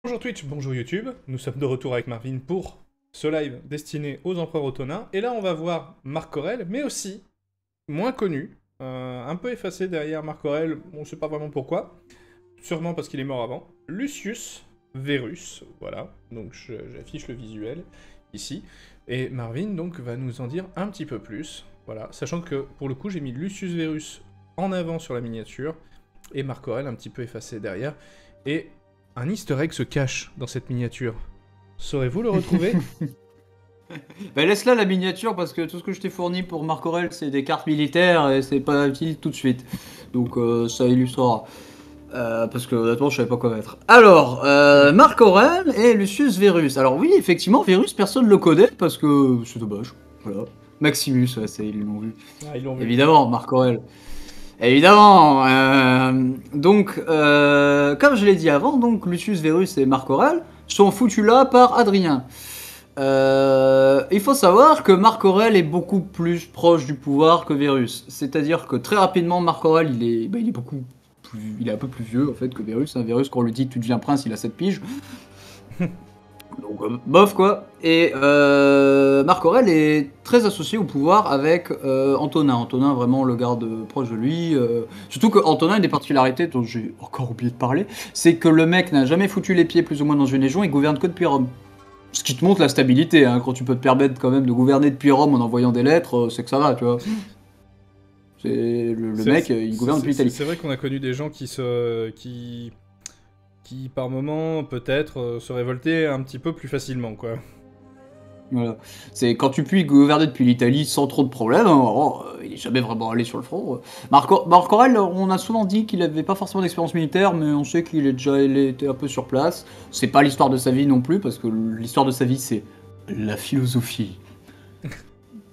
Bonjour Twitch, bonjour YouTube, nous sommes de retour avec Marvin pour ce live destiné aux empereurs ottonins. Et là on va voir Marc Aurèle, mais aussi, moins connu, un peu effacé derrière Marc Aurèle, on ne sait pas vraiment pourquoi, sûrement parce qu'il est mort avant, Lucius Verus, voilà, donc j'affiche le visuel ici. Et Marvin donc va nous en dire un petit peu plus, voilà, sachant que pour le coup j'ai mis Lucius Verus en avant sur la miniature, et Marc Aurèle un petit peu effacé derrière, et... un easter egg se cache dans cette miniature. Saurez-vous le retrouver? Bah laisse-la la miniature parce que tout ce que je t'ai fourni pour Marc Aurèle c'est des cartes militaires et c'est pas utile tout de suite. Donc ça illustrera. Parce que honnêtement je savais pas quoi mettre. Alors, Marc Aurèle et Lucius Verus. Alors oui, effectivement, Verus personne le connaît parce que c'est dommage. Voilà. Maximus, ouais, ils l'ont vu. Ah, ils l'ont vu. Évidemment, Marc Aurèle. Évidemment. Donc, comme je l'ai dit avant, donc Lucius Verus et Marc Aurèle sont foutus là par Adrien. Il faut savoir que Marc Aurèle est beaucoup plus proche du pouvoir que Verus. C'est-à-dire que très rapidement, Marc Aurèle, il est beaucoup plus, il est un peu plus vieux en fait que Verus. Verus, quand on lui dit tu deviens prince, il a 7 piges. Donc bof quoi. Et Marc Aurèle est très associé au pouvoir avec Antonin. Antonin vraiment le garde proche de lui. Surtout que Antonin a des particularités dont j'ai encore oublié de parler. C'est que le mec n'a jamais foutu les pieds plus ou moins dans une légion et gouverne que depuis Rome. Ce qui te montre la stabilité, hein. Quand tu peux te permettre quand même de gouverner depuis Rome en envoyant des lettres, c'est que ça va, tu vois. C'est le mec, il gouverne depuis l'Italie. C'est vrai qu'on a connu des gens qui par moment, peut-être, se révoltaient un petit peu plus facilement, quoi. Voilà. C'est quand tu puis gouverner depuis l'Italie sans trop de problèmes, hein, il est jamais vraiment allé sur le front. Marc Aurèle, on a souvent dit qu'il avait pas forcément d'expérience militaire, mais on sait qu'il était un peu sur place. C'est pas l'histoire de sa vie non plus, parce que l'histoire de sa vie c'est la philosophie.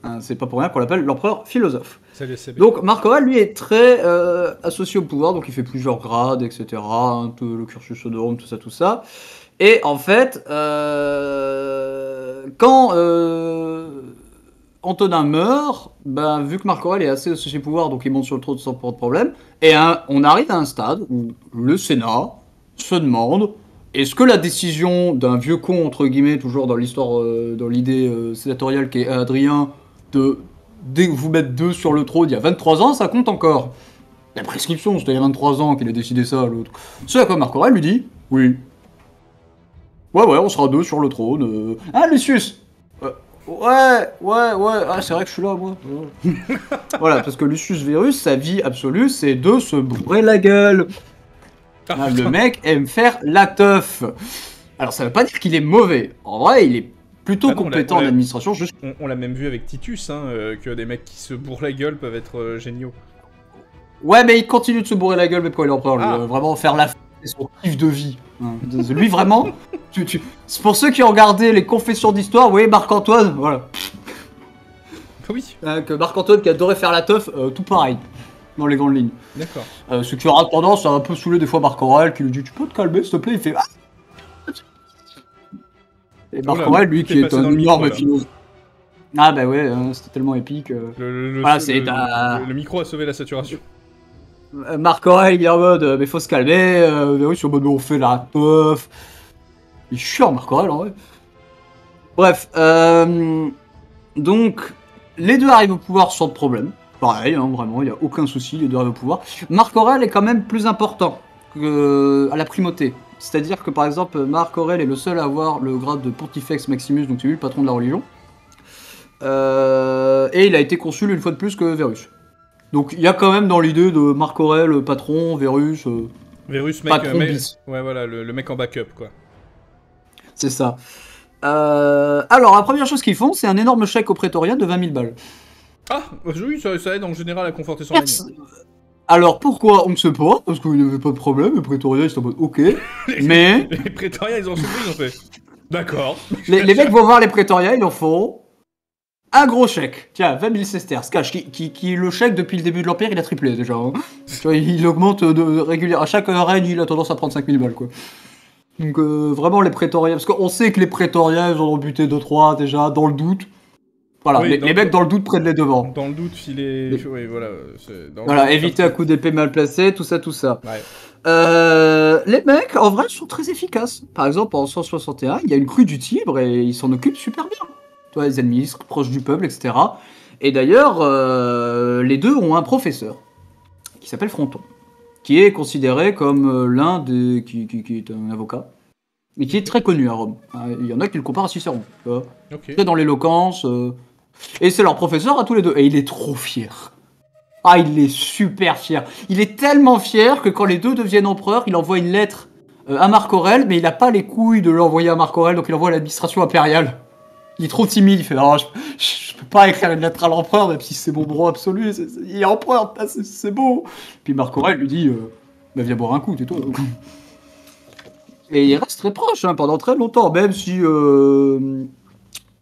Hein, c'est pas pour rien qu'on l'appelle l'empereur philosophe. Salut SCB. Donc Marc Aurèle, lui, est très associé au pouvoir, donc il fait plusieurs grades, etc. Hein, tout le cursus de Rome, tout ça. Et en fait, quand Antonin meurt, ben, vu que Marc Aurèle est assez associé au pouvoir, donc il monte sur le trône sans problème, et on arrive à un stade où le Sénat se demande est-ce que la décision d'un vieux con, entre guillemets, toujours dans l'histoire, dans l'idée sénatoriale qui est Adrien, de vous mettre deux sur le trône il y a 23 ans, ça compte encore. La prescription, c'était il y a 23 ans qu'il a décidé ça, l'autre. C'est à quoi Marc Aurèle lui dit oui. Ouais, on sera deux sur le trône. Ah, Lucius ouais, ah, c'est vrai que je suis là, moi. Voilà, parce que Lucius Verus, sa vie absolue, c'est de se bourrer la gueule. Ah, le mec aime faire la teuf. Alors, ça veut pas dire qu'il est mauvais. En vrai, il est plutôt compétent en administration. On l'a même vu avec Titus, hein, que des mecs qui se bourrent la gueule peuvent être géniaux. Ouais, mais il continue de se bourrer la gueule, mais quand il est empereur, vraiment faire la fête, c'est son kiff de vie. Hein. Lui, vraiment, c'est pour ceux qui ont regardé les confessions d'histoire, vous voyez, Marc-Antoine, voilà. Oui. Que Marc-Antoine qui adorait faire la teuf, tout pareil, dans les grandes lignes. D'accord. Ce qui aura tendance à un peu saouler des fois Marc Aurèle, qui lui dit tu peux te calmer s'il te plaît, il fait Et Marc Aurèle, lui, qui est un énorme philosophe. Ah bah ouais, c'était tellement épique. Le micro a sauvé la saturation. Marc Aurèle, il est en mode, mais faut se calmer, oui, sur mode, on fait la teuf. Il est chiant, Marc Aurèle, en vrai. Bref, donc, les deux arrivent au pouvoir sans problème. Pareil, hein, vraiment, il n'y a aucun souci, les deux arrivent au pouvoir. Marc Aurèle est quand même plus important à la primauté. C'est-à-dire que, par exemple, Marc Aurèle est le seul à avoir le grade de Pontifex Maximus, donc c'est lui le patron de la religion. Et il a été consul une fois de plus que Verus. Donc il y a quand même dans l'idée de Marc Aurèle, patron, Verus... Verus, mec, patron bis. Ouais, voilà, le mec en backup, quoi. C'est ça. Alors, la première chose qu'ils font, c'est un énorme chèque au prétorien de 20 000 balles. Ah, oui, ça aide en général à conforter son règne. Alors pourquoi on ne sait pas, parce qu'il n'y avait pas de problème, les prétoriens ils sont en mode ok, mais... Les prétoriens ils ont souri, ils ont fait... D'accord. Les mecs vont voir les prétoriens, ils en font... Un gros chèque, tiens, 20 000 sesterces, cash, qui le chèque depuis le début de l'Empire, il a triplé déjà. Hein. Tu vois, il augmente régulièrement. À chaque règne, il a tendance à prendre 5 000 balles, quoi. Donc vraiment les prétoriens, parce qu'on sait que les prétoriens, ils en ont buté 2-3 déjà, dans le doute. Voilà, oui, les mecs dans le doute prennent les devants. Dans le doute, filer... Oui, voilà. Voilà, éviter un coup d'épée mal placé, tout ça. Ouais. Les mecs, en vrai, sont très efficaces. Par exemple, en 161, il y a une crue du Tibre et ils s'en occupent super bien. Tu vois, les ennemis proches du peuple, etc. Et d'ailleurs, les deux ont un professeur qui s'appelle Fronton, qui est considéré comme l'un des... qui est un avocat, et qui est très connu à Rome. Il y en a qui le comparent à Cicéron, tu vois. Ok. Très dans l'éloquence. Et c'est leur professeur à tous les deux. Et il est trop fier. Ah, il est super fier. Il est tellement fier que quand les deux deviennent empereurs, il envoie une lettre à Marc Aurèle, mais il n'a pas les couilles de l'envoyer à Marc Aurèle, donc il envoie à l'administration impériale. Il est trop timide, il fait oh, je peux pas écrire une lettre à l'empereur, même si c'est mon droit absolu, il est empereur, c'est beau. Puis Marc Aurèle lui dit bah, viens boire un coup, tais-toi. Et il reste très proche hein, pendant très longtemps, même si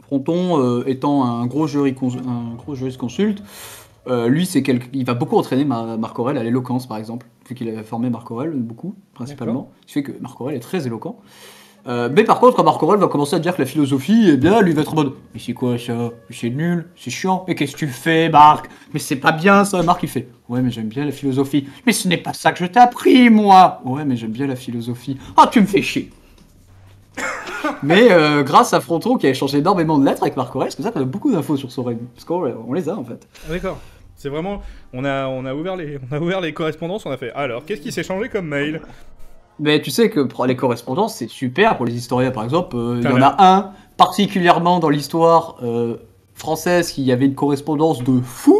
Fronton étant un gros jurisconsulte, lui, il va beaucoup entraîner Marc Aurèle à l'éloquence, par exemple, vu qu'il a formé Marc Aurèle beaucoup, principalement. Ce qui fait que Marc Aurèle est très éloquent. Mais par contre, quand Marc Aurèle va commencer à dire que la philosophie, eh bien, lui va être en mode « Mais c'est quoi ça? C'est nul, c'est chiant. Mais qu'est-ce que tu fais, Marc? Mais c'est pas bien ça. » Marc, il fait « Ouais, mais j'aime bien la philosophie. Mais ce n'est pas ça que je t'ai appris, moi. Ouais, mais j'aime bien la philosophie. Ah, tu me fais chier. » Mais grâce à Fronton qui a échangé énormément de lettres avec Marc Aurèle, c'est comme ça qu'on a beaucoup d'infos sur son règne. Parce qu'on les a, en fait. D'accord. C'est vraiment... On a ouvert les correspondances, on a fait... Alors, qu'est-ce qui s'est changé comme mail? Mais tu sais que pour les correspondances, c'est super pour les historiens, par exemple. Il y en a un, particulièrement dans l'histoire française, qui avait une correspondance de fou.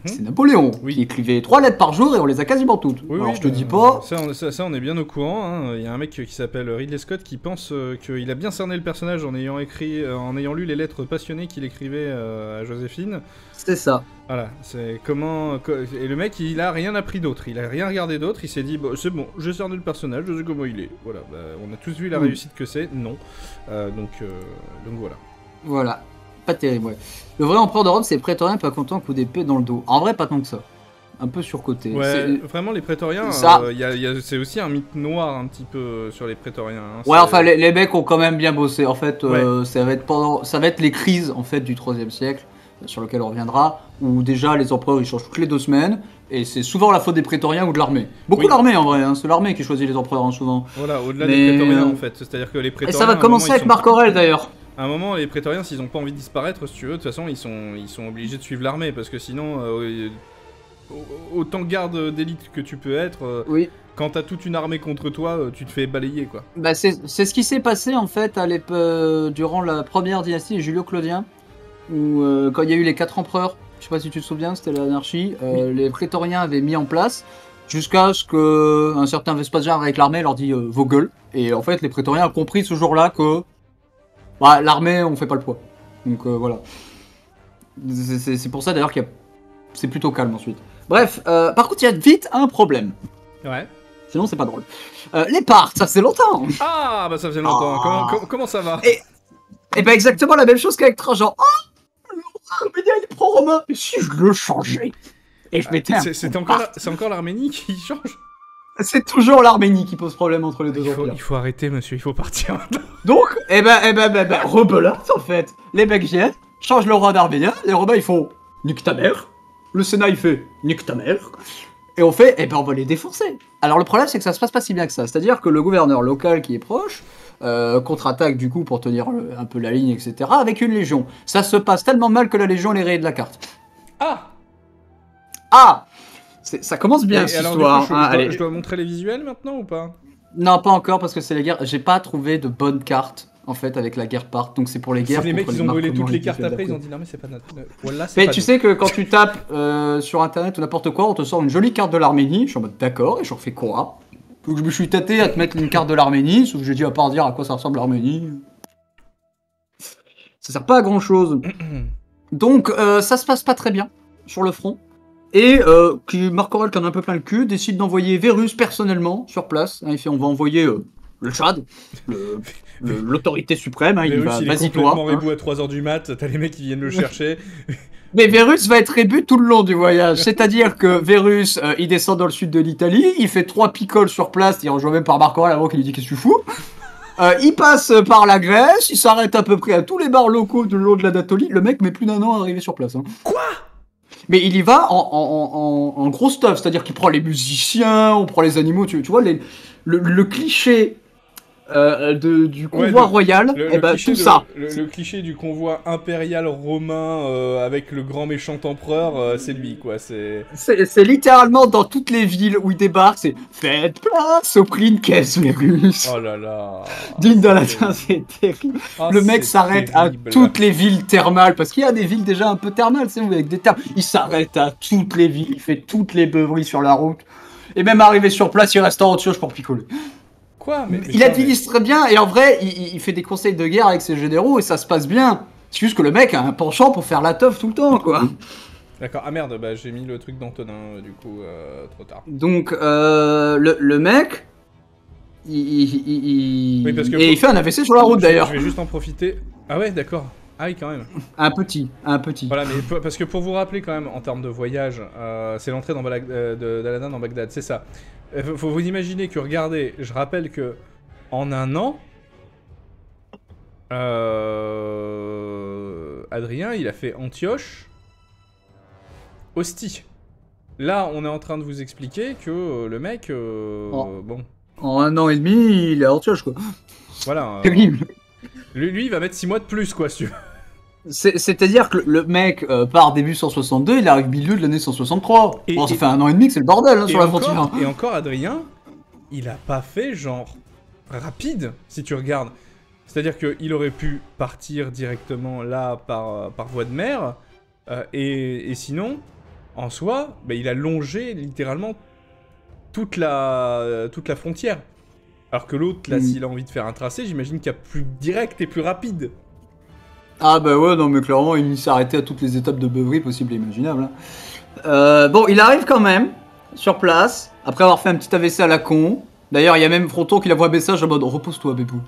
C'est Napoléon, qui écrivait 3 lettres par jour et on les a quasiment toutes. Alors je te dis pas... Ça, on est bien au courant. Hein. Il y a un mec qui s'appelle Ridley Scott qui pense qu'il a bien cerné le personnage en ayant lu les lettres passionnées qu'il écrivait à Joséphine. C'est ça. Voilà, c'est comment... Et le mec, il a rien appris d'autre, il a rien regardé d'autre, il s'est dit, bah, c'est bon, j'ai cerné le personnage, je sais comment il est. Voilà, bah, on a tous vu la réussite que c'est, non. Donc voilà. Voilà. Pas terrible, ouais. Le vrai empereur de Rome, c'est Prétorien, pas content, coup d'épée dans le dos. En vrai, pas tant que ça. Un peu surcoté. Ouais, vraiment, les prétoriens, c'est aussi un mythe noir un petit peu sur les prétoriens. Hein, ouais, enfin, les mecs ont quand même bien bossé. En fait, ça va être les crises en fait, du 3e siècle, sur lequel on reviendra, où déjà les empereurs ils changent toutes les 2 semaines, et c'est souvent la faute des prétoriens ou de l'armée. Beaucoup l'armée en vrai, hein, c'est l'armée qui choisit les empereurs hein, souvent. Voilà, au-delà des prétoriens en fait. C'est-à-dire que les prétoriens. Et ça va commencer avec Marc Aurèle d'ailleurs. À un moment, les prétoriens, s'ils ont pas envie de disparaître, si tu veux, de toute façon, ils sont obligés de suivre l'armée, parce que sinon, autant garde d'élite que tu peux être, quand t'as toute une armée contre toi, tu te fais balayer, quoi. Bah c'est ce qui s'est passé, en fait, durant la première dynastie Julio-Claudien, où quand il y a eu les 4 empereurs, je sais pas si tu te souviens, c'était l'anarchie, les prétoriens avaient mis en place, jusqu'à ce qu'un certain Vespasien avec l'armée leur dit vos gueules, et en fait, les prétoriens ont compris ce jour-là que bah, l'armée, on fait pas le poids. Donc voilà. C'est pour ça d'ailleurs qu'il y a... c'est plutôt calme ensuite. Bref, par contre, il y a vite un problème. Ouais. Sinon, c'est pas drôle. Les Parthes, ça fait longtemps. Ah, bah ça faisait longtemps. Comment ça va? Et bah exactement la même chose qu'avec Trajan. Oh, l'Arménien, il prend Romain. Et si je le changeais? Et je mettais c'est encore l'Arménie qui change? C'est toujours l'Arménie qui pose problème entre les deux empires. Il faut arrêter, monsieur, il faut partir. Donc, rebelote, en fait. Les mecs viennent, changent le roi d'Arménien, les Romains, ils font nique ta mère. Le Sénat, il fait nique ta mère. Et on fait, on va les défoncer. Alors, le problème, c'est que ça se passe pas si bien que ça. C'est-à-dire que le gouverneur local qui est proche contre-attaque, du coup, pour tenir un peu la ligne, etc., avec une légion. Ça se passe tellement mal que la légion les raye de la carte. Ah! Ça commence bien, cette histoire. Je dois montrer les visuels maintenant ou pas? Non, pas encore, parce que c'est les guerres. J'ai pas trouvé de bonnes cartes, en fait, avec la guerre part. Donc c'est pour les guerres. Les mecs, ils ont brûlé toutes les cartes après, ils ont dit non, mais c'est pas notre. Voilà, mais tu sais que quand tu tapes sur internet ou n'importe quoi, on te sort une jolie carte de l'Arménie. Je suis en mode d'accord, et je refais quoi? Donc je me suis tâté à te mettre une carte de l'Arménie, sauf que j'ai dit à part dire à quoi ça ressemble l'Arménie. Ça sert pas à grand chose. Donc ça se passe pas très bien sur le front. Et Marc Aurèle, qui en a un peu plein le cul, décide d'envoyer Vérus personnellement sur place. Hein, il fait on va envoyer le Tchad, l'autorité suprême. Hein, il va, vas-y toi. Il est complètement à 3h du mat, t'as les mecs qui viennent le chercher. Mais Vérus va être rébut tout le long du voyage. C'est-à-dire que Vérus, il descend dans le sud de l'Italie, il fait 3 picoles sur place, il rejoint même par Marc Aurèle avant qu'il lui dit qu'est-ce que tu fous. Il passe par la Grèce, il s'arrête à peu près à tous les bars locaux de long de l'Anatolie. Le mec met plus d'1 an à arriver sur place. Hein. Quoi? Mais il y va en gros stuff, c'est-à-dire qu'il prend les musiciens, on prend les animaux, tu vois, le cliché du convoi royal, et ben tout ça. Le cliché du convoi impérial romain avec le grand méchant empereur, c'est lui, quoi. C'est littéralement dans toutes les villes où il débarque, c'est faites place au Princes Verus. Oh là là. Digne de latin, c'est terrible. Le mec s'arrête à toutes les villes thermales, parce qu'il y a des villes déjà un peu thermales, c'est avec des thermes. Il s'arrête à toutes les villes, il fait toutes les beuveries sur la route. Et même arrivé sur place, il reste en autre chose pour picoler. Quoi il administre très bien, et en vrai, il fait des conseils de guerre avec ses généraux, et ça se passe bien. C'est juste que le mec a un penchant pour faire la teuf tout le temps, quoi. D'accord, ah merde, bah j'ai mis le truc d'Antonin, du coup, trop tard. Donc, le mec, oui, parce que il fait un AVC sur la route, d'ailleurs. Je vais juste en profiter. Ah ouais, d'accord. Ah oui, quand même. Un petit. Voilà, mais parce que pour vous rappeler quand même, en termes de voyage, c'est l'entrée d'Aladin dans Bagdad, c'est ça. Faut vous imaginer que, regardez, je rappelle que en un an, Adrien, il a fait Antioche, Ostie. Là, on est en train de vous expliquer que le mec, bon... En un an et demi, il est à Antioche, quoi. Voilà. Terrible. Lui, il va mettre 6 mois de plus, quoi, si tu veux. C'est-à-dire que le mec part début 162, il arrive milieu de l'année 163. Bon, ça fait un an et demi que c'est le bordel hein, sur la frontière. Et encore, Adrien, il a pas fait genre rapide, si tu regardes. C'est-à-dire qu'il aurait pu partir directement là par voie de mer, et sinon, en soi, bah, il a longé littéralement toute la frontière. Alors que l'autre, là, s'il a envie de faire un tracé, j'imagine qu'il y a plus direct et plus rapide. Ah bah ouais, non mais clairement, il s'est arrêté à toutes les étapes de beuverie possibles et imaginables. Hein. Bon, il arrive quand même, sur place, après avoir fait un petit AVC à la con. D'ailleurs, il y a même Fronton qui la voit un message en mode « Repose-toi, bébou ».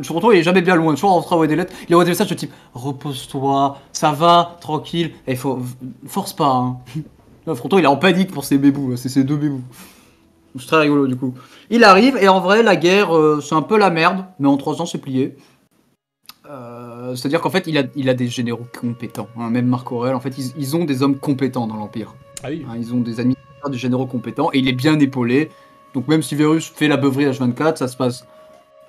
Fronton, il est jamais bien loin, toujours en train d'envoyer des lettres. Il envoie des messages de type « Repose-toi, ça va, tranquille ». Et il faut... Force pas, hein. Là, Fronton, il est en panique pour ses bébous, c'est ses deux bébous. C'est très rigolo, du coup. Il arrive, et en vrai, la guerre, c'est un peu la merde, mais en 3 ans, c'est plié. C'est-à-dire qu'en fait, il a des généraux compétents. Hein. Même Marc Aurèle, en fait, ils ont des hommes compétents dans l'Empire. Ah oui. Hein, ils ont des administrateurs, des généraux compétents, et il est bien épaulé. Donc même si Verus fait la beuverie H24, ça se passe...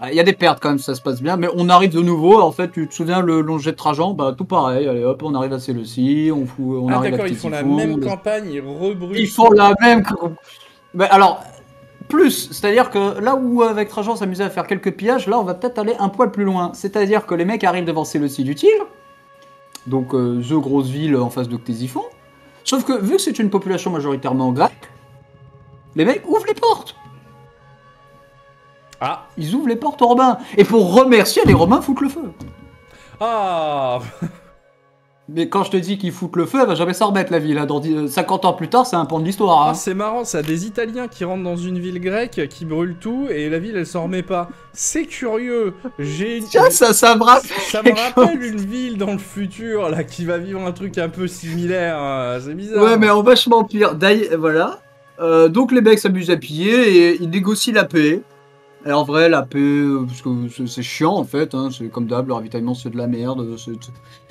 Il y a des pertes quand même, ça se passe bien, mais on arrive de nouveau. En fait, tu te souviens, le Longé de Trajan, bah tout pareil. Allez hop, on arrive à Séleucie, on arrive à d'accord, ils font la même campagne, ils rebrûlent... Ils font la même... Bah, alors... Plus, c'est-à-dire que là où avec Trajan on s'amusait à faire quelques pillages, là on va peut-être aller un poil plus loin. C'est-à-dire que les mecs arrivent devant Séleucie du Tigre, donc the grosse ville en face de Ctésiphon, sauf que vu que c'est une population majoritairement grecque, les mecs ouvrent les portes. Ah. Ils ouvrent les portes aux Romains. Et pour remercier, les Romains foutent le feu. Ah. Mais quand je te dis qu'ils foutent le feu, elle va jamais s'en remettre la ville. Hein. Dans 50 ans plus tard, c'est un pan de l'histoire. Hein. Ah, c'est marrant, ça. Des Italiens qui rentrent dans une ville grecque, qui brûlent tout, et la ville, elle s'en remet pas. C'est curieux. Tiens, ça me rappelle. Ça me rappelle une ville dans le futur, là, qui va vivre un truc un peu similaire. C'est bizarre. Ouais, mais en vachement pire. Voilà. Donc les mecs s'amusent à piller et ils négocient la paix. Et en vrai, la paix, parce que c'est chiant en fait, hein, c'est comme d'hab, le ravitaillement c'est de la merde.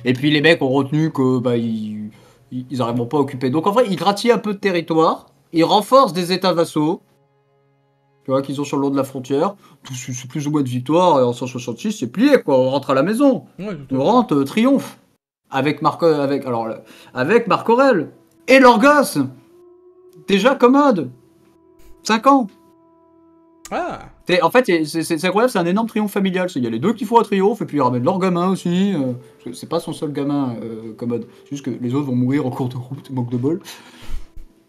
Et puis les mecs ont retenu que bah ils arriveront pas à occuper. Donc en vrai, ils gratillent un peu de territoire, ils renforcent des états vassaux, tu vois, qu'ils ont sur le long de la frontière. C'est plus ou moins de victoire, et en 166 c'est plié quoi, on rentre à la maison. Ouais, on rentre, triomphe. Avec Marc Aurèle. Et leur gosse déjà commode 5 ans. Ah. En fait, c'est incroyable, c'est un énorme triomphe familial. Il y a les deux qui font un triomphe, et puis ils ramènent leur gamin aussi. C'est pas son seul gamin, Commode. C'est juste que les autres vont mourir en cours de route, manque de bol.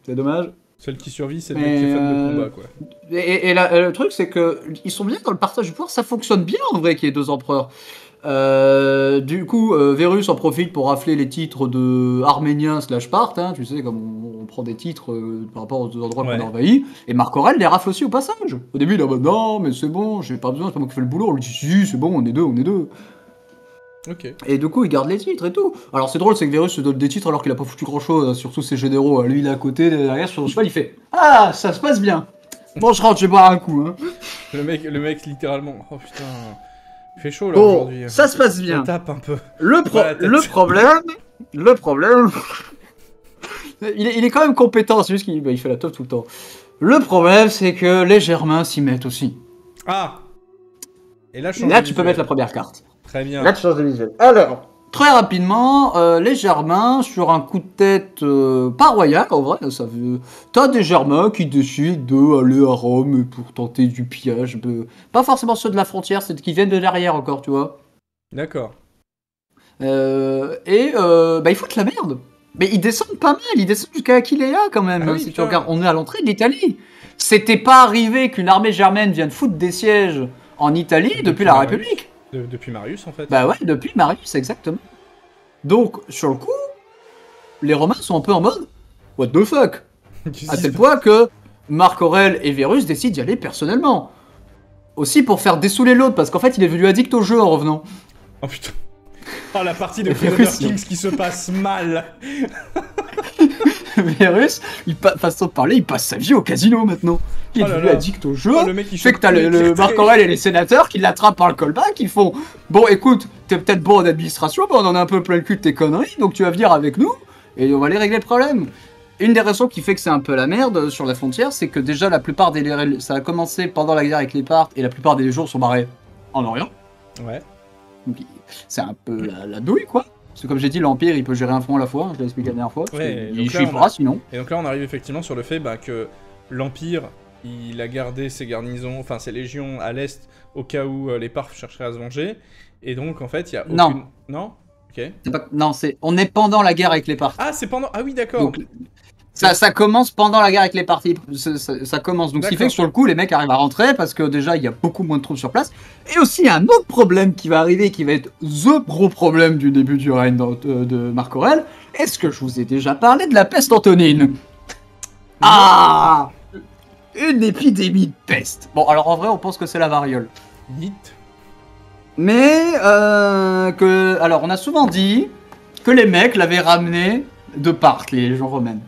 C'est dommage. Celle qui survit, c'est le mec qui est fan de combat, quoi. Et le truc, c'est que ils sont bien dans le partage du pouvoir, ça fonctionne bien en vrai qu'il y ait 2 empereurs. Du coup, Verus en profite pour rafler les titres de Arménien / Parthe, hein, tu sais, comme on prend des titres par rapport aux endroits qu'on a envahis, et Marc Aurèle les rafle aussi au passage. Au début, il est en mode non, mais c'est bon, j'ai pas besoin, c'est pas moi qui fais le boulot. On lui dit si, c'est bon, on est deux. Ok. Et du coup, il garde les titres et tout. Alors, c'est drôle, c'est que Verus se donne des titres alors qu'il a pas foutu grand chose, surtout ses généraux. Lui, il est à côté, derrière, sur son cheval, il fait ah, ça se passe bien. Bon, je rentre, je vais boire un coup. Hein. Le mec, littéralement. Oh putain. Il fait chaud là bon, aujourd'hui. Ça se passe bien. On tape un peu. Le problème, Le problème... il est quand même compétent, c'est juste qu'il fait la teuf tout le temps. Le problème, c'est que les Germains s'y mettent aussi. Ah. Et là, Tu peux mettre la première carte. Très bien. Là, tu changes de visuel. Alors, très rapidement, les Germains, sur un coup de tête pas royal, en vrai, ça veut... T'as des Germains qui décident d'aller à Rome pour tenter du pillage. Pas forcément ceux de la frontière, c'est qui viennent de derrière encore, tu vois. D'accord. Ils foutent la merde. Mais ils descendent pas mal, ils descendent jusqu'à Aquileia quand même. Ah oui, si tu regardes, on est à l'entrée de l'Italie. C'était pas arrivé qu'une armée germaine vienne foutre des sièges en Italie depuis la Marius. République. Depuis Marius, en fait. Bah ouais, depuis Marius, exactement. Donc, sur le coup, les Romains sont un peu en mode what the fuck. À tel point que Marc Aurèle et Verus décident d'y aller personnellement. Aussi pour faire dessouler l'autre, parce qu'en fait, il est devenu addict au jeu en revenant. Oh putain. Oh, la partie de Crusader Kings qui se passe mal. Verus, façon de parler, il passe sa vie au casino maintenant. Il est devenu addict au jeu. Le mec, il fait que t'as le Marc Aurèle et les sénateurs qui l'attrapent par le callback, qui font bon, écoute, t'es peut-être bon en administration, mais on en a un peu plein le cul de tes conneries, donc tu vas venir avec nous et on va aller régler le problème. Une des raisons qui fait que c'est un peu la merde sur la frontière, c'est que déjà la plupart des... Ça a commencé pendant la guerre avec les Parthes et la plupart des légions sont barrés en Orient. Ouais. Donc c'est un peu la douille, quoi. Parce que comme j'ai dit, l'Empire, il peut gérer un front à la fois, je l'ai expliqué la dernière fois. Ouais, il chiffrera sinon. Et donc là, on arrive effectivement sur le fait que l'Empire, il a gardé ses garnisons, enfin ses légions à l'est, au cas où les Parthes chercheraient à se venger. Et donc, en fait, il y a aucune... Non. Non. Ok. Non, on est pendant la guerre avec les Parthes. Ah, c'est pendant... Ah oui, d'accord. Ça commence pendant la guerre avec les partis. Ça commence. Donc, ce qui fait que sur le coup, les mecs arrivent à rentrer parce que déjà, il y a beaucoup moins de troupes sur place. Et aussi, il y a un autre problème qui va arriver, qui va être the gros problème du début du règne de Marc Aurèle. Est-ce que je vous ai déjà parlé de la peste antonine? Ah! Une épidémie de peste. Bon, alors en vrai, on pense que c'est la variole. Yeet. Mais, alors, on a souvent dit que les mecs l'avaient ramené de Parthes, les légions romaines.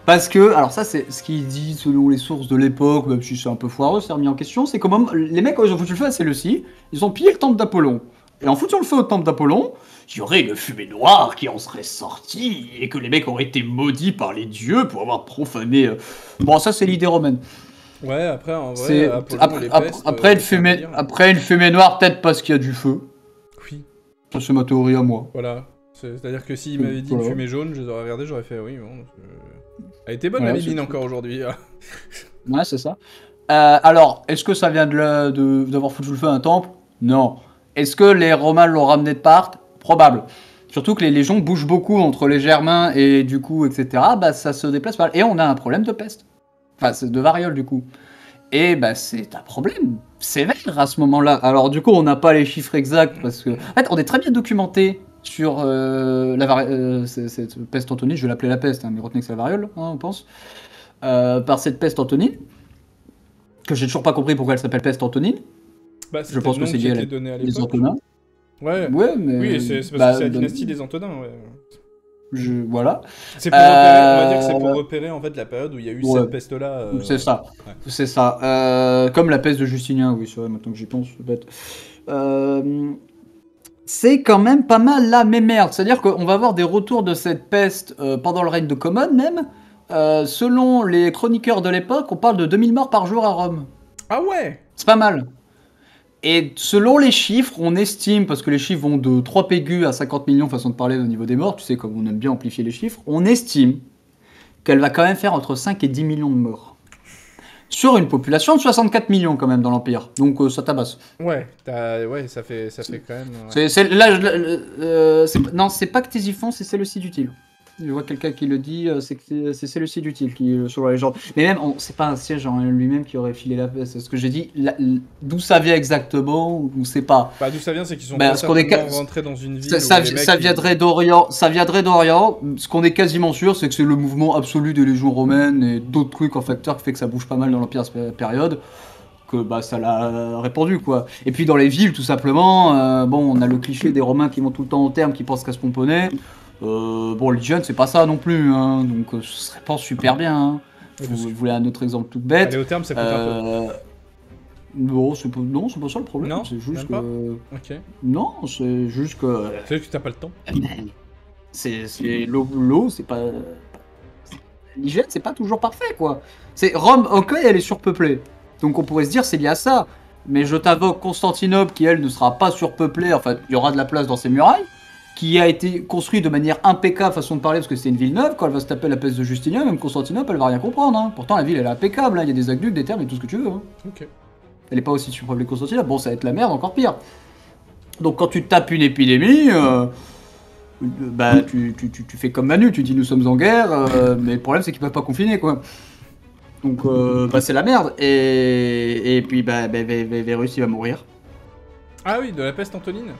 Parce que, alors ça c'est ce qu'il dit selon les sources de l'époque, même si c'est un peu foireux, c'est remis en question, c'est comment les mecs quand ils ont foutu le feu à Séleucie, ils ont pillé le temple d'Apollon. Et en foutant le feu au temple d'Apollon, il y aurait une fumée noire qui en serait sortie, et que les mecs auraient été maudits par les dieux pour avoir profané... Bon, ça c'est l'idée romaine. Ouais, après en vrai, après une fumée noire, peut-être parce qu'il y a du feu. Oui. Ça c'est ma théorie à moi. Voilà. C'est-à-dire que s'il m'avait dit une fumée jaune, je les aurais regardé, j'aurais fait oui, bon... Elle était bonne la mimine encore aujourd'hui. Ouais, c'est ça. Alors, est-ce que ça vient d'avoir foutu le feu à un temple? Non. Est-ce que les Romains l'ont ramené de Parthes? Probable. Surtout que les légions bougent beaucoup entre les Germains et du coup, etc. Bah, ça se déplace pas. Et on a un problème de peste. Enfin, c'est de variole du coup. Et bah, c'est un problème sévère à ce moment-là. Alors, du coup, on n'a pas les chiffres exacts parce que. En fait, on est très bien documenté sur cette peste antonine, je vais l'appeler la peste, hein, mais retenez que c'est la variole, hein, on pense, par cette peste antonine, que j'ai toujours pas compris pourquoi elle s'appelle peste antonine. Bah, je pense que c'est lié à les Antonins. Ouais, mais... Oui, c'est parce que c'est la dynastie des Antonins, ouais. Voilà. C'est pour repérer, on va dire que c'est pour repérer en fait la période où il y a eu cette peste-là. C'est ça, ouais. C'est ça. Comme la peste de Justinien, oui, c'est vrai, maintenant que j'y pense, c'est bête. C'est quand même pas mal la même merde. C'est-à-dire qu'on va avoir des retours de cette peste pendant le règne de Commode même. Selon les chroniqueurs de l'époque, on parle de 2000 morts par jour à Rome. Ah ouais. C'est pas mal. Et selon les chiffres, on estime, parce que les chiffres vont de 3 pégus à 50 millions, façon de parler au niveau des morts, tu sais comme on aime bien amplifier les chiffres, on estime qu'elle va quand même faire entre 5 et 10 millions de morts. Sur une population de 64 millions quand même dans l'Empire, donc ça tabasse. Ouais, ça fait quand même... Non, c'est pas Ctésiphon, c'est Séleucide utile. Je vois quelqu'un qui le dit, c'est Séleucide utile qui sur la légende. Mais même, c'est pas un siège en lui-même qui aurait filé la peste. C'est ce que j'ai dit. D'où ça vient exactement, on sait pas. Bah, d'où ça vient, c'est qu'ils sont rentrés dans une ville. Ça viendrait d'Orient. Ça viendrait d'Orient. Ce qu'on est quasiment sûr, c'est que c'est le mouvement absolu des légions romaines et d'autres trucs en facteur qui fait que ça bouge pas mal dans l'Empire à cette période. Que bah ça l'a répandu quoi. Et puis dans les villes tout simplement, bon on a le cliché des Romains qui vont tout le temps au terme, qui pensent qu'à se pomponner. Bon l'hygiène c'est pas ça non plus, hein, donc ce serait pas super bien. Hein. Vous voulez un autre exemple tout bête. Aller au terme ça coûte un peu. Non c'est pas ça le problème. Non, c'est juste que. Ok. Non c'est juste que. C'est juste que t'as pas le temps. L'eau, c'est pas... L'hygiène, c'est pas toujours parfait, quoi. Rome, ok, elle est surpeuplée. Donc on pourrait se dire c'est lié à ça. Mais je t'invoque Constantinople, qui elle ne sera pas surpeuplée, enfin, il y aura de la place dans ses murailles, qui a été construite de manière impeccable, façon de parler, parce que c'était une ville neuve. Quand elle va se taper la peste de Justinien, même Constantinople, elle va rien comprendre. Hein. Pourtant, la ville, elle est impeccable, hein. Il y a des aqueducs, des thermes et tout ce que tu veux. Hein. Ok. Elle est pas aussi surpeuplée que Constantinople. Bon, ça va être la merde, encore pire. Donc quand tu tapes une épidémie... bah, tu fais comme Manu, tu dis nous sommes en guerre, mais le problème c'est qu'ils peuvent pas confiner quoi. Donc bah, c'est la merde. Et puis bah, Vérus il va mourir. Ah oui, de la peste antonine.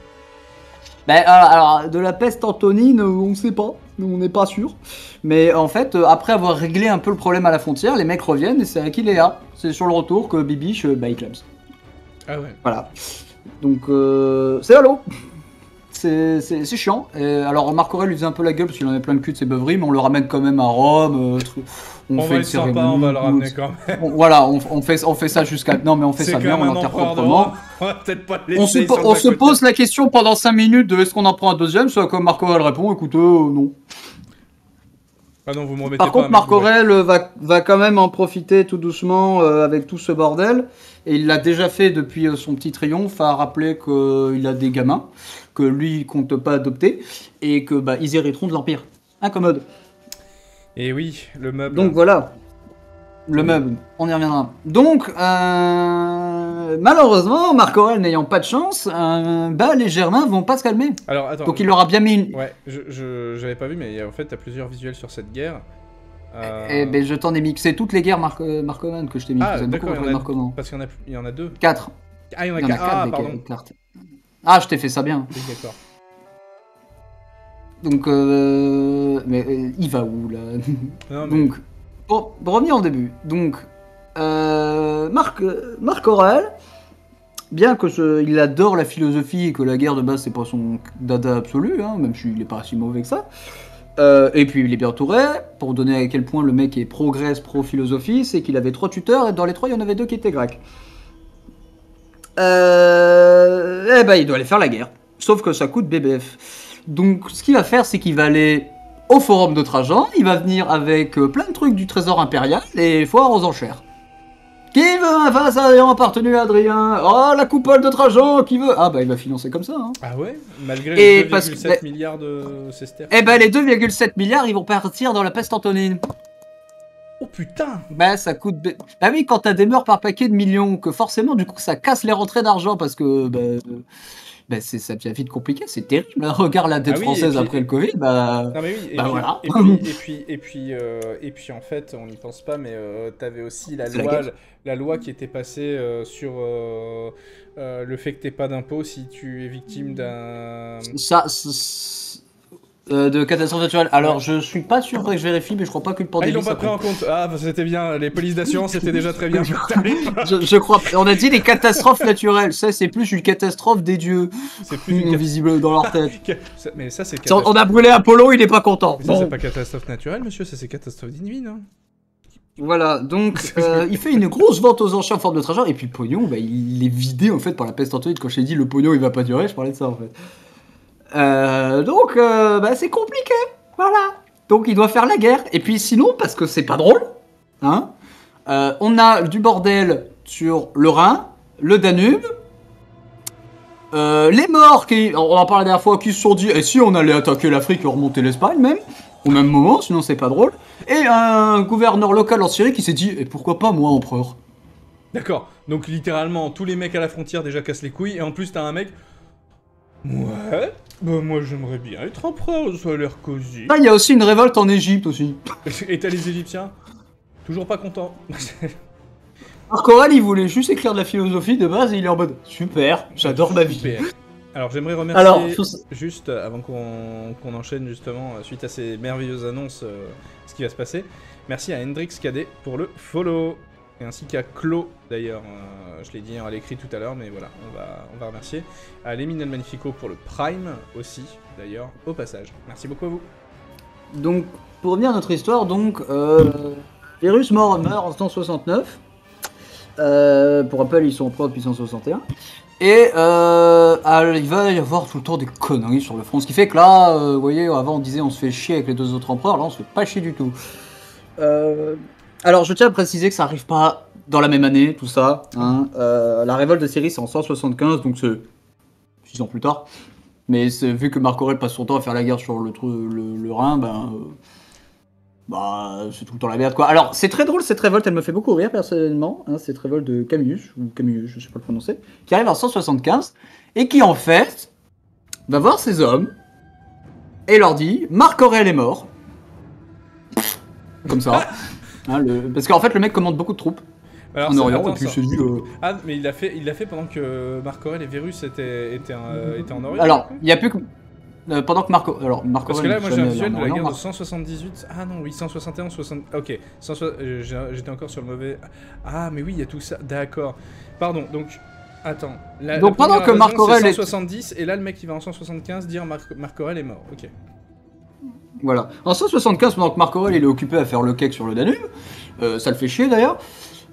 Bah, alors de la peste antonine, on sait pas, on n'est pas sûr. Mais en fait, après avoir réglé un peu le problème à la frontière, les mecs reviennent et c'est Aquiléa. C'est sur le retour que Bibiche, bah il clame. Ah ouais. Voilà. Donc c'est Halo. C'est chiant. Et alors Marc Aurèle lui faisait un peu la gueule parce qu'il en avait plein de cul de ses beuveries, mais on le ramène quand même à Rome. On va être sympa, on va le ramener quand même. Voilà, on fait ça jusqu'à... Non mais on fait ça bien, on l'enterre proprement. On va peut-être pas le On se pose la question pendant 5 minutes de est-ce qu'on en prend un deuxième, soit comme Marc Aurèle répond, écoutez, non. Ah non, vous me remettez Par contre, Marc Aurèle va quand même en profiter tout doucement avec tout ce bordel. Et il l'a déjà fait depuis son petit triomphe, à rappeler qu'il a des gamins, que lui il compte pas adopter, et que bah, ils hériteront de l'Empire. Incommode. Et oui, le meuble. Donc voilà. Le meuble, on y reviendra. Donc, malheureusement, Marc Aurèle n'ayant pas de chance, bah, les Germains vont pas se calmer. Alors, attends. Donc il leur a bien mis une... Ouais, j'avais pas vu, mais en fait, t'as plusieurs visuels sur cette guerre. Eh ben, je t'en ai mixé toutes les guerres Marcoman que je t'ai mis. Ah, d'accord, parce qu'il y en a 2. 4. Ah, il y en a 4. Ah, pardon. Ah, je t'ai fait ça bien. Oui, d'accord. Donc, mais il va où, là? Non, mais... Donc, pour revenir au début. Donc, Marc Aurèle, bien il adore la philosophie et que la guerre de base, c'est pas son dada absolu, hein, même s'il est pas si mauvais que ça. Et puis il est bien entouré, pour donner à quel point le mec est progresse pro-philosophie, c'est qu'il avait 3 tuteurs, et dans les 3, il y en avait 2 qui étaient grecs. Eh ben, il doit aller faire la guerre. Sauf que ça coûte BBF. Donc, ce qu'il va faire, c'est qu'il va aller au forum de Trajan, il va venir avec plein de trucs du trésor impérial, et foire aux enchères. Qui veut un vase ayant appartenu à Adrien? Oh, la coupole de Trajan, qui veut? Ah bah, il va financer comme ça, hein. Ah ouais? Malgré les 2,7 milliards de sesterces. Eh ben, les 2,7 milliards, ils vont partir dans la peste antonine. Oh putain! Bah, ça coûte... Bah oui, quand t'as des morts par paquet de millions, que forcément, du coup, ça casse les rentrées d'argent, parce que... Bah, ça devient vite compliqué, c'est terrible. Regarde la dette française après le Covid, bah... Non mais oui, bah voilà. Et puis en fait, on n'y pense pas, mais t'avais aussi la loi qui était passée sur le fait que t'aies pas d'impôt si tu es victime d'un... de catastrophe naturelle. Alors, je suis pas sûr, faudrait que je vérifie, mais je crois pas que le pandémie... Ah, ils l'ont pas pris en compte. Ah, bah, c'était bien. Les polices d'assurance étaient déjà très bien. je crois... On a dit les catastrophes naturelles. Ça, c'est plus une catastrophe des dieux. C'est plus une visible dans leur tête. Mais ça, c'est... On a brûlé Apollo, il est pas content. Mais ça, c'est pas catastrophe naturelle, monsieur. Ça, c'est catastrophe divine, hein. Voilà, donc il fait une grosse vente aux enchères en forme de Trajan, et puis le pognon, bah, il est vidé en fait par la peste antonine. Quand je t'ai dit le pognon il va pas durer, je parlais de ça en fait. Donc bah, c'est compliqué, voilà. Donc il doit faire la guerre, et puis sinon, parce que c'est pas drôle, hein, on a du bordel sur le Rhin, le Danube, les morts qui, on en parlait la dernière fois, qui se sont dit, et si on allait attaquer l'Afrique et remonter l'Espagne même, au même moment, sinon c'est pas drôle. Et un gouverneur local en Syrie qui s'est dit, et pourquoi pas moi empereur? D'accord, donc littéralement, tous les mecs à la frontière déjà cassent les couilles, et en plus t'as un mec... Ouais, bah moi j'aimerais bien être empereur, ça a l'air cosy. Ah, il y a aussi une révolte en Égypte aussi. Et t'as les Égyptiens toujours pas contents. Marc Aurèle, il voulait juste écrire de la philosophie de base, et il est en mode, super, j'adore ma vie. Super. Alors j'aimerais remercier, juste avant qu'on enchaîne justement, suite à ces merveilleuses annonces, ce qui va se passer. Merci à Hendrix Cadet pour le follow, et ainsi qu'à Clo d'ailleurs, je l'ai dit à l'écrit tout à l'heure, mais voilà, on va remercier. À Léminel Magnifico pour le Prime aussi, d'ailleurs, au passage. Merci beaucoup à vous. Donc, pour revenir à notre histoire, donc, Virus meurt en 169. Pour rappel, ils sont en pro depuis 161. Et il va y avoir tout le temps des conneries sur le front. Ce qui fait que là, vous voyez, avant on disait on se fait chier avec les 2 autres empereurs, là on se fait pas chier du tout. Alors je tiens à préciser que ça arrive pas dans la même année, tout ça. Hein. La révolte de Syrie c'est en 175, donc c'est 6 ans plus tard. Mais vu que Marc Aurèle passe son temps à faire la guerre sur le Rhin, c'est tout le temps la merde quoi. Alors c'est très drôle cette révolte, elle me fait beaucoup rire personnellement, hein, cette révolte de Camillus, ou Camillus, je sais pas le prononcer, qui arrive en 175, et qui en fait va voir ces hommes, et leur dit, Marc Aurèle est mort. Comme ça. Hein, parce qu'en fait le mec commande beaucoup de troupes. Alors, en Orient, et puis se dit... Ah, mais il l'a fait pendant que Marc Aurèle et Vérus étaient en Orient. Alors, il n'y a plus que... pendant que Marc Aurèle... Parce que là, moi j'ai un visuel de la guerre de 178... Ah non, oui, 161, 60... Ok, j'étais encore sur le mauvais... Ah, mais oui, il y a tout ça, d'accord. Pardon, donc... Attends. Donc pendant que Marc Aurèle est 170, et là le mec qui va en 175 dire Marc Aurèle est mort, ok. Voilà. En 175, pendant que Marc Aurèle il est occupé à faire le cake sur le Danube, ça le fait chier d'ailleurs,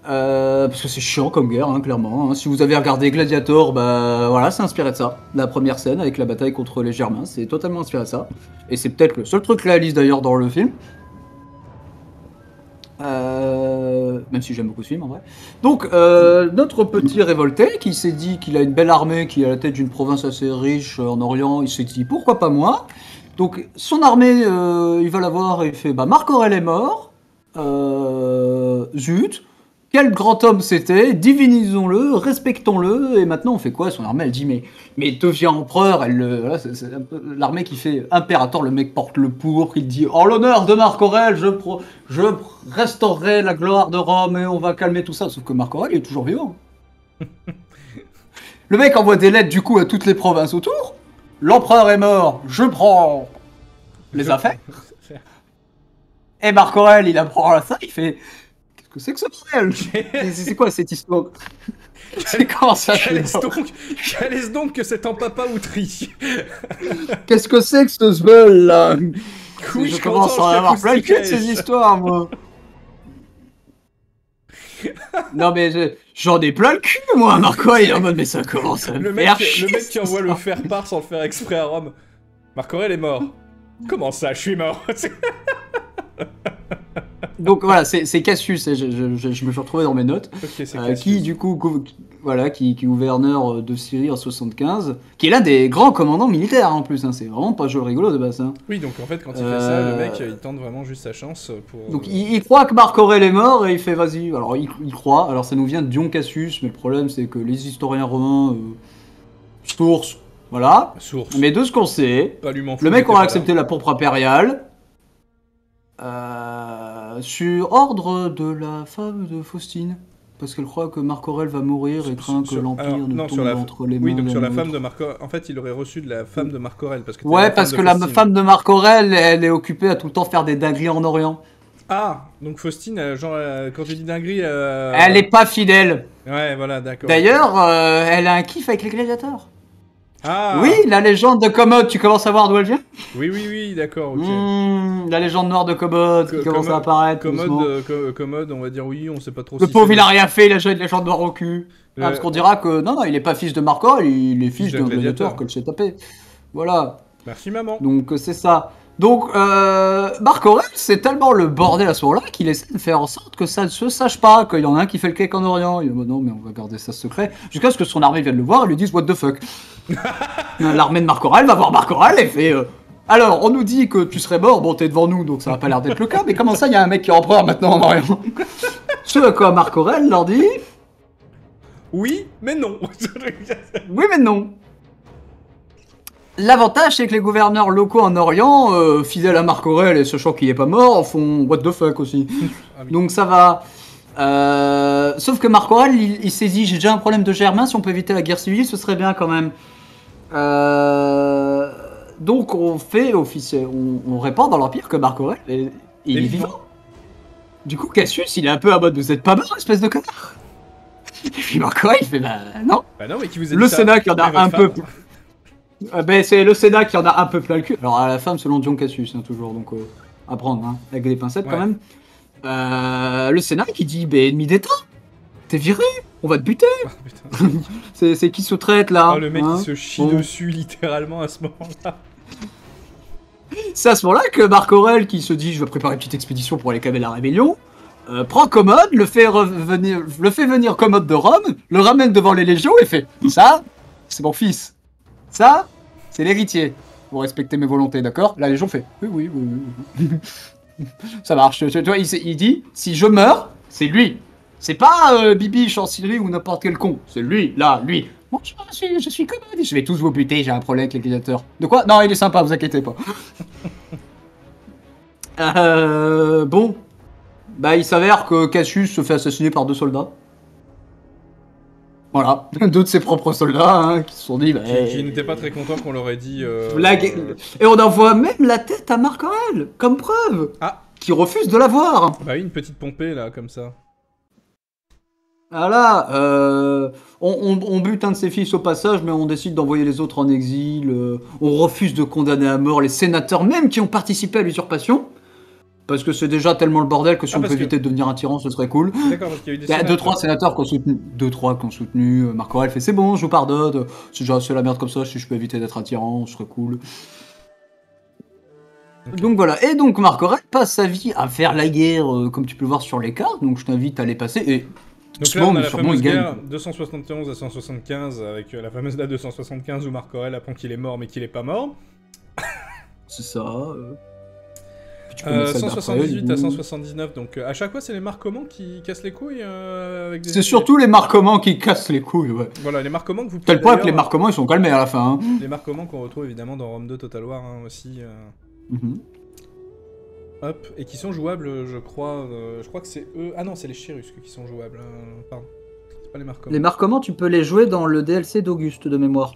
parce que c'est chiant comme guerre, hein, clairement. Hein. Si vous avez regardé Gladiator, voilà, c'est inspiré de ça. La première scène avec la bataille contre les Germains, c'est totalement inspiré de ça. Et c'est peut-être le seul truc réaliste d'ailleurs dans le film. Même si j'aime beaucoup ce film en vrai. Donc, notre petit révolté qui s'est dit qu'il a une belle armée, qui est à la tête d'une province assez riche en Orient, il s'est dit pourquoi pas moi. Donc, son armée, il va la voir et il fait Marc Aurèle est mort. Zut. Quel grand homme c'était, divinisons-le, respectons-le, et maintenant on fait quoi? Son armée elle dit mais deviens empereur, c'est un peu l'armée qui fait impérator, le mec porte le pourpre, il dit en l'honneur de Marc Aurèle, je restaurerai la gloire de Rome et on va calmer tout ça, sauf que Marc Aurèle il est toujours vivant. Le mec envoie des lettres du coup à toutes les provinces autour, l'empereur est mort, je prends les affaires, et Marc Aurèle il apprend ça, il fait... Que c'est que ce bordel? C'est quoi cette histoire? C'est comment ça? Qu'est-ce donc que c'est en papa outri? Qu'est-ce que c'est que ce sveul là? Oui, je commence à en avoir plein le cul de ces histoires, moi. Non mais j'en ai plein le cul, moi. Marc Aurèle il est en mode mais ça commence à me faire chier. Le mec qui envoie le faire-part sans le faire exprès à Rome. Marc Aurèle est mort. Comment ça, je suis mort? Donc voilà, c'est Cassius, je me suis retrouvé dans mes notes, okay, qui du coup, qui est gouverneur de Syrie en 75, qui est l'un des grands commandants militaires en plus, hein, c'est vraiment pas jeu rigolo de base. Hein. Oui, donc en fait quand il fait ça, le mec il tente vraiment juste sa chance pour... Donc il croit que Marc Aurèle est mort et il fait vas-y, alors il croit, alors ça nous vient de Dion Cassius, mais le problème c'est que les historiens romains, source, voilà, mais de ce qu'on sait, le mec aura accepté la pourpre impériale, sur ordre de la femme de Faustine, parce qu'elle croit que Marc Aurèle va mourir et craint que l'Empire ne tombe entre les mains. Oui, donc sur la femme de Marc Aurèle. En fait, il aurait reçu de la femme de Marc Aurèle. Parce que la femme de Marc Aurèle, elle est occupée à tout le temps faire des dingueries en Orient. Ah, donc Faustine, genre, quand tu dis dinguerie... Elle est pas fidèle. Ouais, voilà, d'accord. D'ailleurs, elle a un kiff avec les gladiateurs. Ah. Oui, la légende de Commode, tu commences à voir d'où elle vient? Oui, d'accord, ok. La légende noire de Commode qui commence à apparaître. Commode, on va dire oui, on sait pas trop le pauvre, il a rien fait, il a joué de légende noire au cul. Parce qu'on dira que non, il est pas fils de Marc Aurèle, il est fils d'un gladiateur que le s'est tapé. Voilà. Merci maman. Donc c'est ça. Donc Marc Aurèle, c'est tellement le bordel à ce moment-là qu'il essaie de faire en sorte que ça ne se sache pas, qu'il y en a un qui fait le cake en Orient. Il dit non mais on va garder ça secret, jusqu'à ce que son armée vienne le voir et lui dise what the fuck. L'armée de Marc Aurèle va voir Marc Aurèle et fait alors on nous dit que tu serais mort, bon t'es devant nous donc ça va pas l'air d'être le cas, mais comment ça il y a un mec qui est empereur maintenant en Orient? Ce à quoi Marc Aurèle leur dit oui mais non. Oui mais non. L'avantage, c'est que les gouverneurs locaux en Orient, fidèles à Marc Aurèle et sachant qu'il est pas mort, font what the fuck aussi. Ah oui. Donc ça va. Sauf que Marc Aurèle, il s'est dit j'ai déjà un problème de Germain, si on peut éviter la guerre civile, ce serait bien quand même. Donc on fait on répand dans l'Empire que Marc Aurèle il est vivant. Du coup, Cassius, il est un peu en mode vous êtes pas mort, espèce de connard. Et puis Marc Aurèle, il fait non. Bah non, mais qui vous a dit ça, Sénat qui en a un peu. C'est le Sénat qui en a un peu plein le cul. Alors à la femme, selon Dion Cassius, hein, toujours, donc à prendre, hein, avec des pincettes quand même. Le Sénat qui dit ennemi d'État. T'es viré. On va te buter. Ah, putain. C'est qui se traite là, Oh, le mec hein qui se chie Bon. dessus littéralement à ce moment-là. C'est à ce moment-là que Marc Aurèle, qui se dit je vais préparer une petite expédition pour aller calmer la rébellion, prend Commode, le fait venir Commode de Rome, le ramène devant les légions et fait ça, c'est mon fils. Ça, c'est l'héritier. Vous respectez mes volontés, d'accord? La légion fait oui. Ça marche. Tu vois, il dit si je meurs, c'est lui. C'est pas Bibi, Chancellerie ou n'importe quel con. C'est lui, là, lui. Moi, je suis Commode. Je vais tous vous buter, j'ai un problème avec les gladiateurs. De quoi? Non, il est sympa, vous inquiétez pas. Bon. Bah, il s'avère que Cassius se fait assassiner par 2 soldats. Voilà. 2 de ses propres soldats, hein, qui se sont dit... Bah, Qui n'était pas très content qu'on leur ait dit... Et on envoie même la tête à Marc Aurèle, comme preuve. Ah. Qui refuse de la voir. Bah oui, une petite pompée, là, comme ça. Voilà, on bute un de ses fils au passage, mais on décide d'envoyer les autres en exil. On refuse de condamner à mort les sénateurs même qui ont participé à l'usurpation. Parce que c'est déjà tellement le bordel que si on peut éviter de devenir un tyran, ce serait cool. D'accord, parce qu'il y a eu des Il y a 2-3 sénateurs qui ont soutenu. Marc Aurèle fait c'est bon, je vous pardonne. C'est déjà assez la merde comme ça, si je peux éviter d'être un tyran, ce serait cool. Okay. Donc voilà, et donc Marc Aurèle passe sa vie à faire la guerre, comme tu peux le voir sur les cartes, donc je t'invite à les passer. Et donc là, on a la fameuse guerre 271 à 175, avec la fameuse date 275 où Marc Aurèle apprend qu'il est mort, mais qu'il est pas mort. C'est ça. 178 à 179, donc à chaque fois, c'est les marquements qui cassent les couilles. C'est surtout les marquements qui cassent les couilles, ouais. Voilà, les marquements que vous pouvez... Tel point que les marquements, ils sont calmés à la fin. Hein. Les marquements qu'on retrouve évidemment dans Rome 2 Total War aussi. Hop, et qui sont jouables, je crois que c'est eux... Ah non, c'est les Chérusques qui sont jouables, pardon. C'est pas les marquements. Les marquements, tu peux les jouer dans le DLC d'Auguste, de mémoire.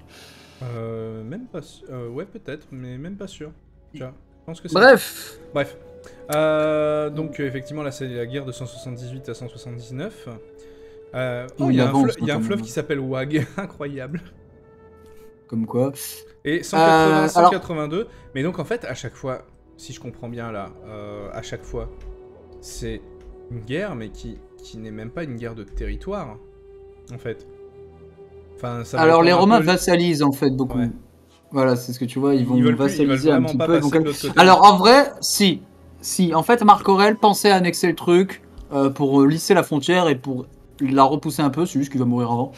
Même pas sûr. Ouais, peut-être, mais même pas sûr. Tiens, je pense que c'est... Bref. Donc, effectivement, là, c'est la guerre de 178 à 179. Il y a un fleuve qui s'appelle Wag, incroyable. Comme quoi. Et 180, 182. Mais donc, en fait, à chaque fois... Si je comprends bien là, à chaque fois, c'est une guerre, mais qui n'est même pas une guerre de territoire, en fait. Enfin, ça alors les Romains vassalisent en fait beaucoup. Ouais. Voilà, c'est ce que tu vois, ils vont vassaliser un petit peu. Alors en vrai, si. En fait, Marc Aurèle pensait annexer le truc pour lisser la frontière et pour la repousser un peu, c'est juste qu'il va mourir avant.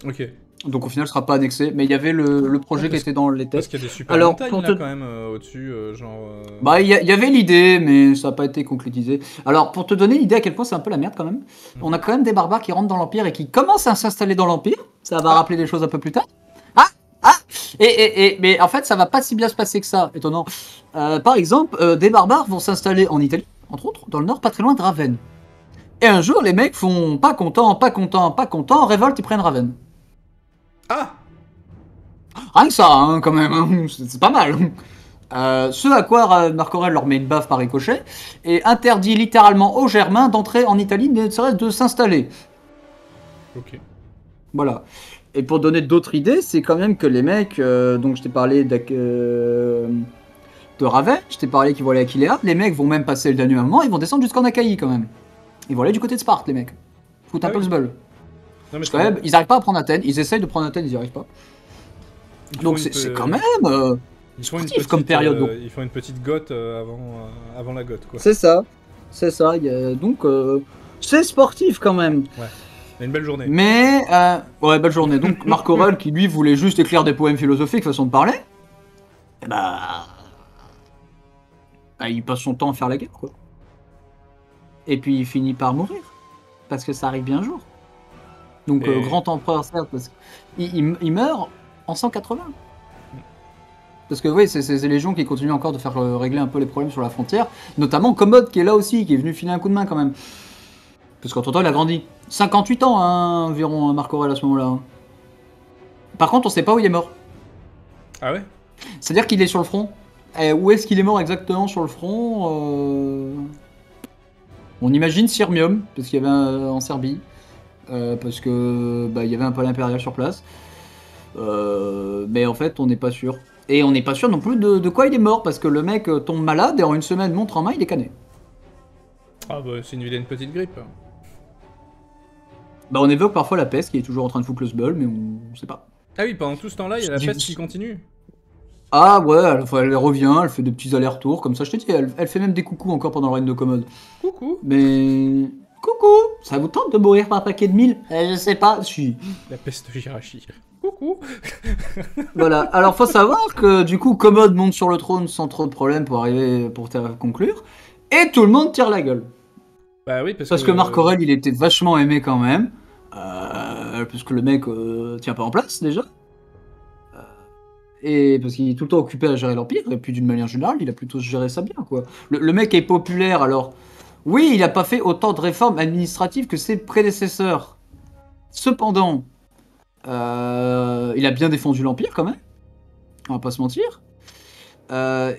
Ok. Donc au final, ce sera pas annexé, mais il y avait le projet qui était dans les tests. Parce qu'il y a des super montagnes là, quand même au-dessus, genre... Bah il y avait l'idée, mais ça n'a pas été concrétisé. Alors pour te donner l'idée à quel point c'est un peu la merde quand même, on a quand même des barbares qui rentrent dans l'Empire et qui commencent à s'installer dans l'Empire. Ça va rappeler des choses un peu plus tard. Mais en fait ça va pas si bien se passer que ça, étonnant. Par exemple, des barbares vont s'installer en Italie, entre autres, dans le nord, pas très loin de Ravenne. Et un jour les mecs font pas content, révoltent et prennent Ravenne. Ah! Rien que ça, hein, quand même, hein. C'est pas mal. Ce à quoi Marc Aurèle leur met une baffe par ricochet et interdit littéralement aux Germains d'entrer en Italie, ne serait-ce de s'installer. Ok. Voilà. Et pour donner d'autres idées, c'est quand même que les mecs, donc je t'ai parlé de Ravenne, je t'ai parlé qu'ils vont aller à Aquiléa, les mecs vont même passer le Danube à un moment, ils vont descendre jusqu'en Achaïe quand même. Ils vont aller du côté de Sparte, les mecs. Foutent un peu le sbeul. Parce que même, ils n'arrivent pas à prendre Athènes, ils essayent de prendre Athènes, ils n'y arrivent pas. Donc c'est quand même sportif comme période. Donc. Ils font une petite goth avant la goth, quoi. C'est ça. Donc c'est sportif quand même. Ouais. Une belle journée. Mais ouais, belle journée. Donc Marc Aurèle qui lui voulait juste écrire des poèmes philosophiques, façon de parler. Et il passe son temps à faire la guerre, quoi. Et puis il finit par mourir parce que ça arrive bien un jour. Donc grand empereur certes parce qu'il meurt en 180. Parce que oui, c'est ces légions qui continuent encore de faire régler un peu les problèmes sur la frontière, notamment Commode qui est là aussi, qui est venu filer un coup de main quand même. Parce qu'entre temps il a grandi. 58 ans hein, environ Marc Aurèle à ce moment-là. Par contre on sait pas où il est mort. Ah ouais? C'est-à-dire qu'il est sur le front. Et où est-ce qu'il est mort exactement sur le front On imagine Sirmium, parce qu'il y avait en Serbie. Parce que il y avait un palais impérial sur place. Mais en fait on n'est pas sûr. Et on n'est pas sûr non plus de quoi il est mort, parce que le mec tombe malade et en une semaine, montre en main, il est cané. Ah bah c'est une vilaine petite grippe. Bah, on évoque parfois la peste qui est toujours en train de foutre le sbeul, mais on sait pas. Ah oui, pendant tout ce temps-là, il y a la peste qui continue. Ah ouais, elle revient, elle fait des petits allers-retours, comme ça, je te dis, elle fait même des coucous encore pendant le règne de Commode. Coucou. Mais... Coucou. Ça vous tente de mourir par paquet de 1000 Je sais pas, si. La peste de Jirachi. Coucou. Voilà, alors faut savoir que du coup, Commode monte sur le trône sans trop de problèmes pour conclure, et tout le monde tire la gueule. Bah oui, Parce que Marc Aurèle, il était vachement aimé quand même, puisque le mec tient pas en place déjà. Et parce qu'il est tout le temps occupé à gérer l'Empire, et puis d'une manière générale, il a plutôt géré ça bien, quoi. Le mec est populaire, alors... Oui, il a pas fait autant de réformes administratives que ses prédécesseurs. Cependant, il a bien défendu l'Empire, quand même. On va pas se mentir.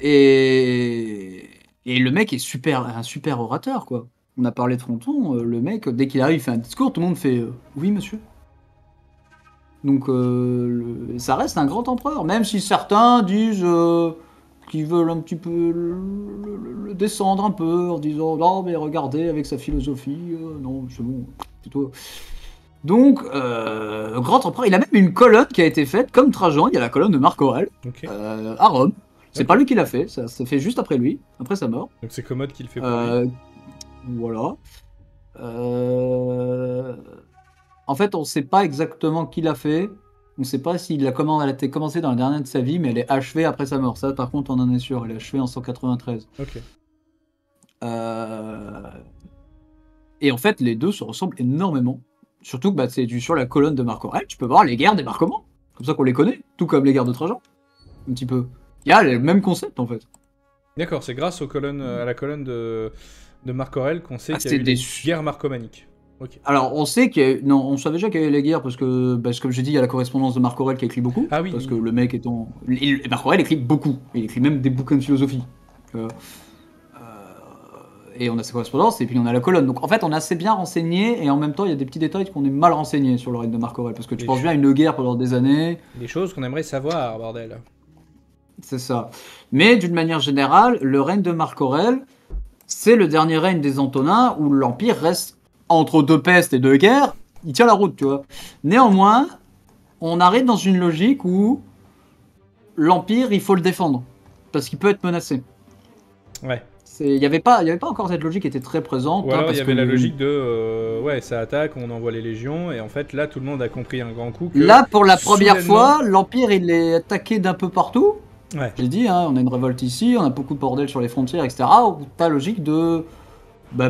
Et le mec est un super orateur, quoi. On a parlé de Fronton, le mec, dès qu'il arrive, il fait un discours, tout le monde fait « Oui, monsieur ». Donc ça reste un grand empereur, même si certains disent qu'ils veulent un petit peu le descendre un peu, en disant non mais regardez avec sa philosophie, non c'est bon, c'est tout. Donc grand empereur, il a même une colonne qui a été faite comme Trajan, il y a la colonne de Marc Aurèle à Rome. C'est pas lui qui l'a fait, ça s'est fait juste après lui, après sa mort. Donc c'est Commode qui le fait pour lui. Voilà. En fait, on sait pas exactement qui l'a fait. On sait pas si elle a été commencée dans la dernière de sa vie, mais elle est achevée après sa mort. Ça, par contre, on en est sûr. Elle est achevée en 193. Ok. Et en fait, les deux se ressemblent énormément. Surtout que c'est sur la colonne de Marc Aurèle, tu peux voir les guerres débarquement. Comme ça qu'on les connaît. Tout comme les guerres de Trajan. Un petit peu. Il y a le même concept, en fait. D'accord, c'est grâce aux colonnes, à la colonne de Marc Aurèle qu'on sait qu'il y a eu des guerres marcomaniques. Okay. Alors, on sait qu'il y a... Non, on savait déjà qu'il y avait les guerres parce que, comme j'ai dit, il y a la correspondance de Marc Aurèle qui écrit beaucoup. Ah oui. Parce que le mec étant... Marc Aurèle écrit beaucoup. Il écrit même des bouquins de philosophie. Et on a sa correspondance, et puis on a la colonne. Donc en fait, on est assez bien renseigné, et en même temps, il y a des petits détails qu'on est mal renseigné sur le règne de Marc Aurèle. Parce que tu penses bien à une guerre pendant des années. Des choses qu'on aimerait savoir, bordel. C'est ça. Mais d'une manière générale, le règne de Marc Aurèle, c'est le dernier règne des Antonins où l'Empire reste entre deux pestes et deux guerres, il tient la route, tu vois. Néanmoins, on arrive dans une logique où l'Empire, il faut le défendre, parce qu'il peut être menacé. Ouais. Il n'y avait pas encore cette logique qui était très présente. Ou alors il y avait la logique de ouais, ça attaque, on envoie les légions, et en fait là tout le monde a compris un grand coup que... Là, pour la première fois, l'Empire il est attaqué d'un peu partout. Ouais. J'ai dit, hein, on a une révolte ici, on a beaucoup de bordel sur les frontières, etc. Pas logique de...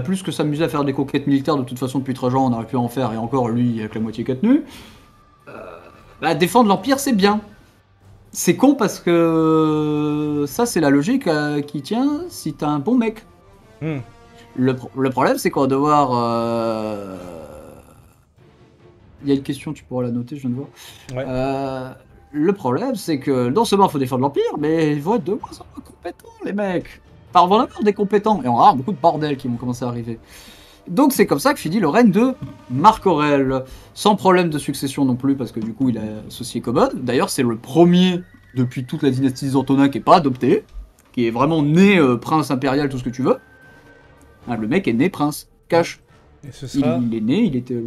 plus que s'amuser à faire des conquêtes militaires, de toute façon depuis Trajan on aurait pu en faire, et encore lui avec la moitié qu'a tenu. Défendre l'Empire c'est bien. C'est con parce que ça c'est la logique qui tient si t'as un bon mec. Le problème c'est qu'on va devoir... Il y a une question, tu pourras la noter, je viens de voir. Ouais. Le problème c'est que non seulement il faut défendre l'Empire, mais ils vont être de moins en moins compétents les mecs. Enfin, on va en avoir des compétents, et on va avoir beaucoup de bordel qui vont commencer à arriver. Donc c'est comme ça que finit le règne de Marc Aurèle, sans problème de succession non plus, parce que du coup il a associé Commode. D'ailleurs c'est le premier depuis toute la dynastie des Antonins qui n'est pas adopté, qui est vraiment né prince impérial, tout ce que tu veux. Le mec est né prince, cash. Et ce sera... il est né, il était...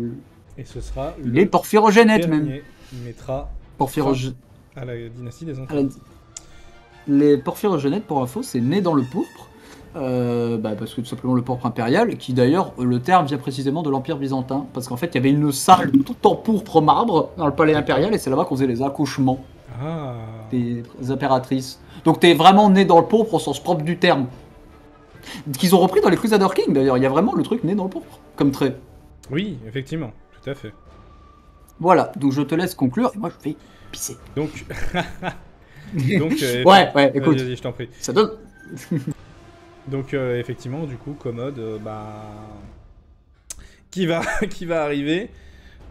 Et ce sera... Il est porphyrogénète même. Il mettra à la dynastie des Antonins. Les porphyrogénètes, pour info, c'est né dans le pourpre. Parce que tout simplement le pourpre impérial, qui d'ailleurs, le terme vient précisément de l'Empire byzantin, parce qu'en fait il y avait une salle tout en pourpre marbre dans le palais impérial, et c'est là-bas qu'on faisait les accouchements des impératrices. Donc t'es vraiment né dans le pourpre au sens propre du terme. Qu'ils ont repris dans les Crusader Kings d'ailleurs, il y a vraiment le truc né dans le pourpre, comme trait. Oui, effectivement, tout à fait. Voilà, donc je te laisse conclure, et moi je vais pisser. Donc, ouais, écoute, vas-y, je t'en prie. Ça donne... Donc effectivement, du coup, Commode, qui va arriver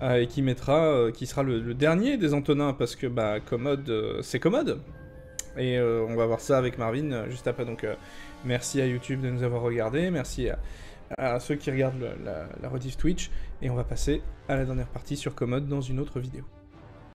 et qui mettra, qui sera le dernier des Antonins, parce que Commode, c'est Commode. Et on va voir ça avec Marvin juste après. Donc merci à YouTube de nous avoir regardés, merci à ceux qui regardent la rediff Twitch, et on va passer à la dernière partie sur Commode dans une autre vidéo.